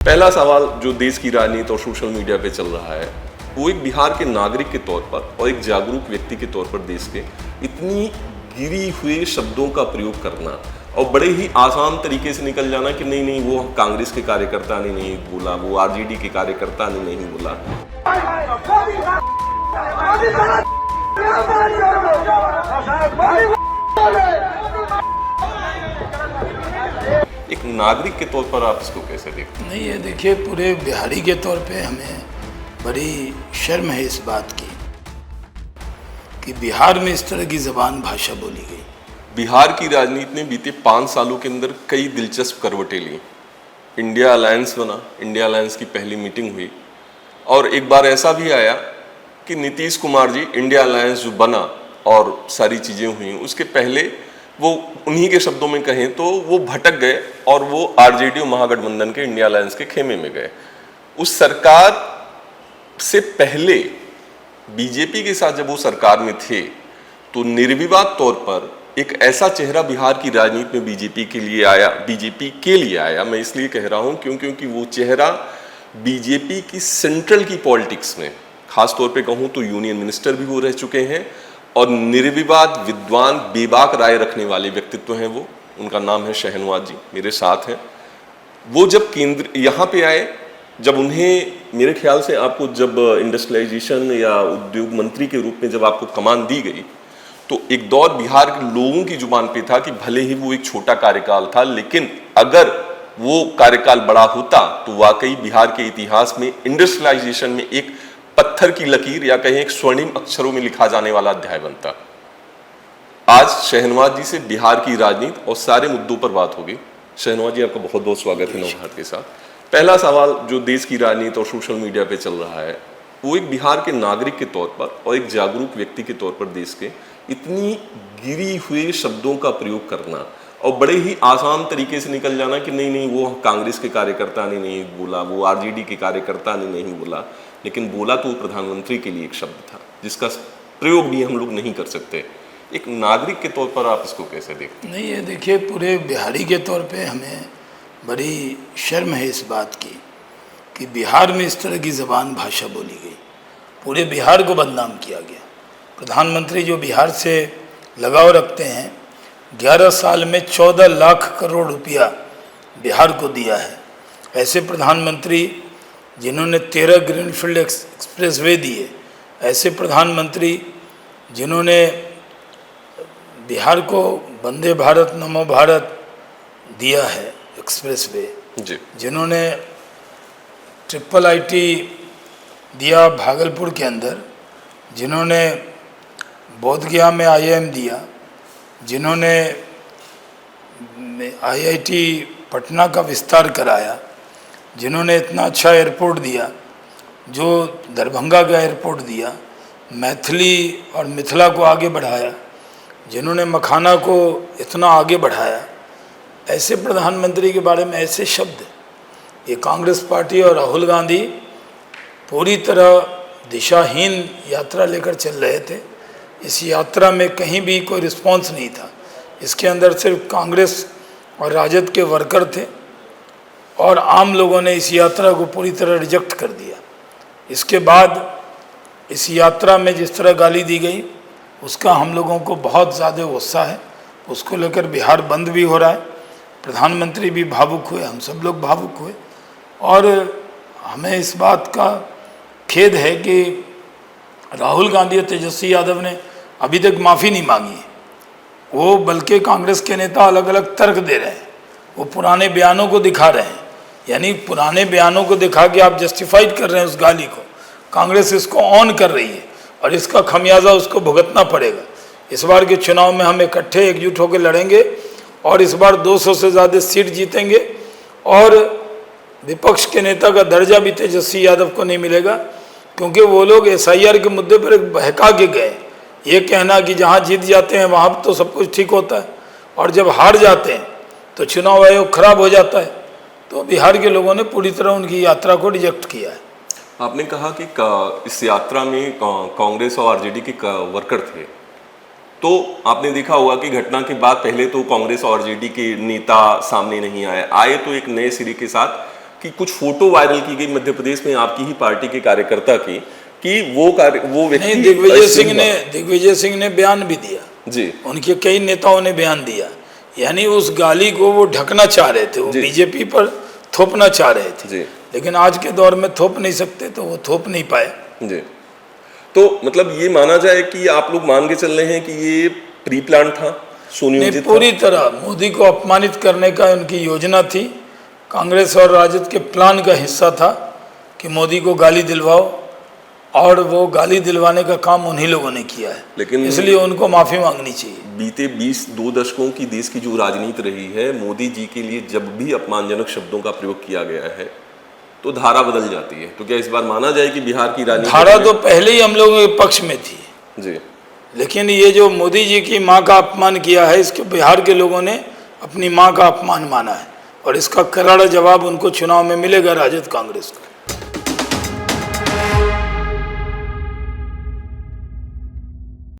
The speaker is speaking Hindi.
पहला सवाल जो देश की राजनीति और सोशल मीडिया पे चल रहा है वो एक बिहार के नागरिक के तौर पर और एक जागरूक व्यक्ति के तौर पर देश के इतनी गिरी हुए शब्दों का प्रयोग करना और बड़े ही आसान तरीके से निकल जाना कि नहीं नहीं वो कांग्रेस के कार्यकर्ता ने नहीं बोला, वो आरजेडी के कार्यकर्ता ने नहीं बोला। एक नागरिक के तौर पर आप इसको कैसे देखते हैं? नहीं, ये देखिए, पूरे बिहारी के तौर पे हमें बड़ी शर्म है इस बात की कि बिहार में इस तरह की ज़बान भाषा बोली गई। बिहार की राजनीति ने बीते 5 सालों के अंदर कई दिलचस्प करवटें ली। इंडिया अलायंस बना, इंडिया अलायंस की पहली मीटिंग हुई और एक बार ऐसा भी आया कि नीतीश कुमार जी इंडिया अलायंस जो बना और सारी चीज़ें हुई, उसके पहले वो उन्हीं के शब्दों में कहें तो वो भटक गए और वो आरजेडी महागठबंधन के इंडिया अलायंस के खेमे में गए। उस सरकार से पहले बीजेपी के साथ जब वो सरकार में थे तो निर्विवाद तौर पर एक ऐसा चेहरा बिहार की राजनीति में बीजेपी के लिए आया। मैं इसलिए कह रहा हूं क्योंकि वो चेहरा बीजेपी की सेंट्रल की पॉलिटिक्स में, खास तौर पे कहूं तो यूनियन मिनिस्टर भी वो रह चुके हैं और निर्विवाद विद्वान बेबाक राय रखने वाले व्यक्तित्व हैं वो। उनका नाम है शहनवाज जी, मेरे साथ हैं। वो जब केंद्र यहाँ पे आए, जब उन्हें, मेरे ख्याल से आपको जब इंडस्ट्रियलाइजेशन या उद्योग मंत्री के रूप में जब आपको कमान दी गई तो एक दौर बिहार के लोगों की जुबान पे था कि भले ही वो एक छोटा कार्यकाल था, लेकिन अगर वो कार्यकाल बड़ा होता तो वाकई बिहार के इतिहास में इंडस्ट्रियलाइजेशन में एक पत्थर की लकीर या कहें एक स्वर्णिम अक्षरों में लिखा जाने वाला अध्याय बनता। आज शहनवाज जी से बिहार की राजनीति और सारे मुद्दों पर बात होगी। शहनवाज जी, आपका बहुत बहुत स्वागत है नवभारत के साथ। पहला सवाल जो देश की राजनीति और सोशल मीडिया पे चल रहा है वो एक बिहार के नागरिक के तौर पर और एक जागरूक व्यक्ति के तौर पर देश के इतनी गिरी हुए शब्दों का प्रयोग करना और बड़े ही आसान तरीके से निकल जाना कि नहीं नहीं वो कांग्रेस के कार्यकर्ता ने नहीं बोला, वो आरजेडी के कार्यकर्ता ने नहीं बोला, लेकिन बोला तो प्रधानमंत्री के लिए एक शब्द था जिसका प्रयोग भी हम लोग नहीं कर सकते। एक नागरिक के तौर पर आप इसको कैसे देखते हैं? नहीं, ये देखिए, पूरे बिहारी के तौर पे हमें बड़ी शर्म है इस बात की कि बिहार में इस तरह की ज़बान भाषा बोली गई। पूरे बिहार को बदनाम किया गया। प्रधानमंत्री जो बिहार से लगाव रखते हैं, 11 साल में 14 लाख करोड़ रुपया बिहार को दिया है। ऐसे प्रधानमंत्री जिन्होंने 13 ग्रीनफील्ड एक्सप्रेसवे दिए, ऐसे प्रधानमंत्री जिन्होंने बिहार को वंदे भारत नमो भारत दिया है एक्सप्रेसवे, जिन्होंने IIIT दिया भागलपुर के अंदर, जिन्होंने बोधगया में IIM दिया, जिन्होंने IIT पटना का विस्तार कराया, जिन्होंने इतना अच्छा एयरपोर्ट दिया, जो दरभंगा का एयरपोर्ट दिया, मैथिली और मिथिला को आगे बढ़ाया, जिन्होंने मखाना को इतना आगे बढ़ाया, ऐसे प्रधानमंत्री के बारे में ऐसे शब्द, ये कांग्रेस पार्टी और राहुल गांधी पूरी तरह दिशाहीन यात्रा लेकर चल रहे थे। इस यात्रा में कहीं भी कोई रिस्पांस नहीं था। इसके अंदर सिर्फ कांग्रेस और राजद के वर्कर थे और आम लोगों ने इस यात्रा को पूरी तरह रिजेक्ट कर दिया। इसके बाद इस यात्रा में जिस तरह गाली दी गई उसका हम लोगों को बहुत ज़्यादा गुस्सा है। उसको लेकर बिहार बंद भी हो रहा है। प्रधानमंत्री भी भावुक हुए, हम सब लोग भावुक हुए और हमें इस बात का खेद है कि राहुल गांधी और तेजस्वी यादव ने अभी तक माफ़ी नहीं मांगी है। वो बल्कि कांग्रेस के नेता अलग अलग तर्क दे रहे हैं, वो पुराने बयानों को दिखा रहे हैं, यानी पुराने बयानों को दिखा के आप जस्टिफाइड कर रहे हैं उस गाली को। कांग्रेस इसको ऑन कर रही है और इसका खमियाजा उसको भुगतना पड़ेगा। इस बार के चुनाव में हम इकट्ठे एकजुट होकर लड़ेंगे और इस बार 200 से ज़्यादा सीट जीतेंगे और विपक्ष के नेता का दर्जा भी तेजस्वी यादव को नहीं मिलेगा, क्योंकि वो लोग SIR के मुद्दे पर एक बहका के गए। ये कहना कि जहाँ जीत जाते हैं वहाँ तो सब कुछ ठीक होता है और जब हार जाते हैं तो चुनाव आयोग खराब हो जाता है। तो बिहार के लोगों ने पूरी तरह उनकी यात्रा को रिजेक्ट किया है। आपने कहा कि इस यात्रा में कांग्रेस और आरजेडी के वर्कर थे, तो आपने देखा होगा कि घटना के बाद पहले तो कांग्रेस और आरजेडी के नेता सामने नहीं आए तो एक नए सिरे के साथ कि कुछ फोटो वायरल की गई मध्य प्रदेश में आपकी ही पार्टी के कार्यकर्ता की, कि वो व्यक्ति नहीं, दिग्विजय सिंह ने बयान भी दिया जी, उनके कई नेताओं ने बयान दिया, यानी उस गाली को वो ढकना चाह रहे थे, वो बीजेपी पर थोपना चाह रहे थे जी। लेकिन आज के दौर में थोप नहीं सकते तो वो थोप नहीं पाए जी। तो मतलब ये माना जाए कि आप लोग मान के चल रहे हैं कि ये प्री प्लान था, सुनियोजित था? पूरी तरह मोदी को अपमानित करने का उनकी योजना थी, कांग्रेस और राजद के प्लान का हिस्सा था कि मोदी को गाली दिलवाओ, और वो गाली दिलवाने का काम उन्हीं लोगों ने किया है, लेकिन इसलिए उनको माफी मांगनी चाहिए। बीते 2 दशकों की देश की जो राजनीति रही है, मोदी जी के लिए जब भी अपमानजनक शब्दों का प्रयोग किया गया है तो धारा बदल जाती है। तो क्या इस बार माना जाए कि बिहार की राजनीति धारा तो पहले ही हम लोगों के पक्ष में थी जी, लेकिन ये जो मोदी जी की माँ का अपमान किया है, इसके बिहार के लोगों ने अपनी माँ का अपमान माना है, और इसका करारा जवाब उनको चुनाव में मिलेगा राजद कांग्रेस को।